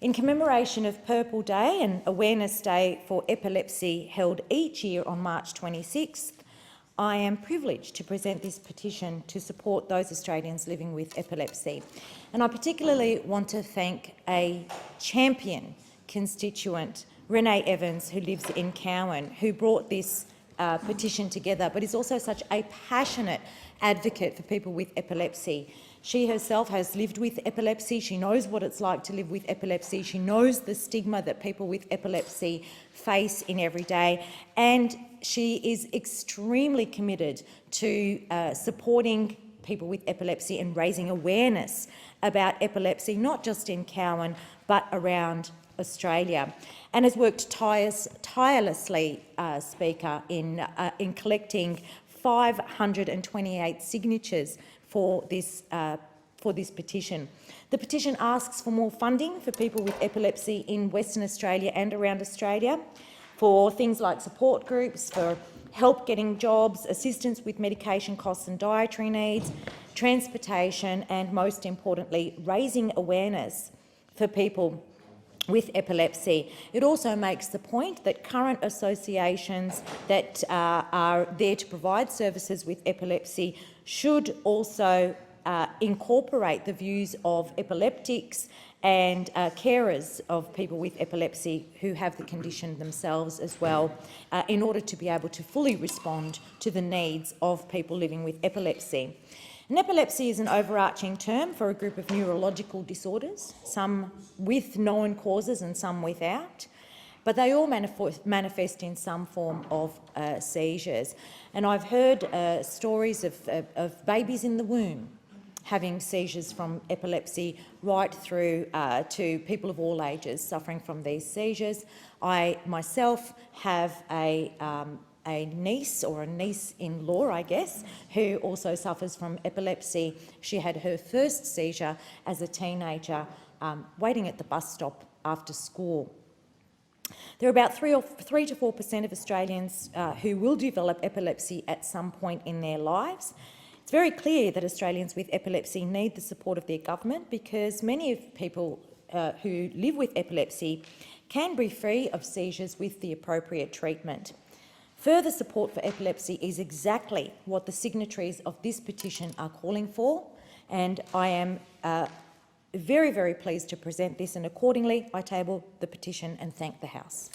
In commemoration of Purple Day, an awareness day for epilepsy held each year on March 26th, I am privileged to present this petition to support those Australians living with epilepsy. And I particularly want to thank a champion constituent, Renee Evans, who lives in Cowan, who brought this petition together, but is also such a passionate advocate for people with epilepsy. She herself has lived with epilepsy. She knows what it's like to live with epilepsy. She knows the stigma that people with epilepsy face in every day, and she is extremely committed to supporting people with epilepsy and raising awareness about epilepsy, not just in Cowan, but around Australia, and has worked tirelessly, Speaker, in collecting 528 signatures for this petition. The petition asks for more funding for people with epilepsy in Western Australia and around Australia, for things like support groups, for help getting jobs, assistance with medication costs and dietary needs, transportation, and most importantly, raising awareness for people with epilepsy. It also makes the point that current associations that are there to provide services with epilepsy should also incorporate the views of epileptics and carers of people with epilepsy who have the condition themselves as well, in order to be able to fully respond to the needs of people living with epilepsy. And epilepsy is an overarching term for a group of neurological disorders, some with known causes and some without, but they all manifest in some form of seizures. And I've heard stories of babies in the womb having seizures from epilepsy, right through to people of all ages suffering from these seizures. I myself have a niece, or a niece-in-law, I guess, who also suffers from epilepsy. She had her first seizure as a teenager, waiting at the bus stop after school. There are about 3 to 4% of Australians who will develop epilepsy at some point in their lives. It's very clear that Australians with epilepsy need the support of their government, because many of people who live with epilepsy can be free of seizures with the appropriate treatment. Further support for epilepsy is exactly what the signatories of this petition are calling for, and I am very, very pleased to present this, and accordingly I table the petition and thank the House.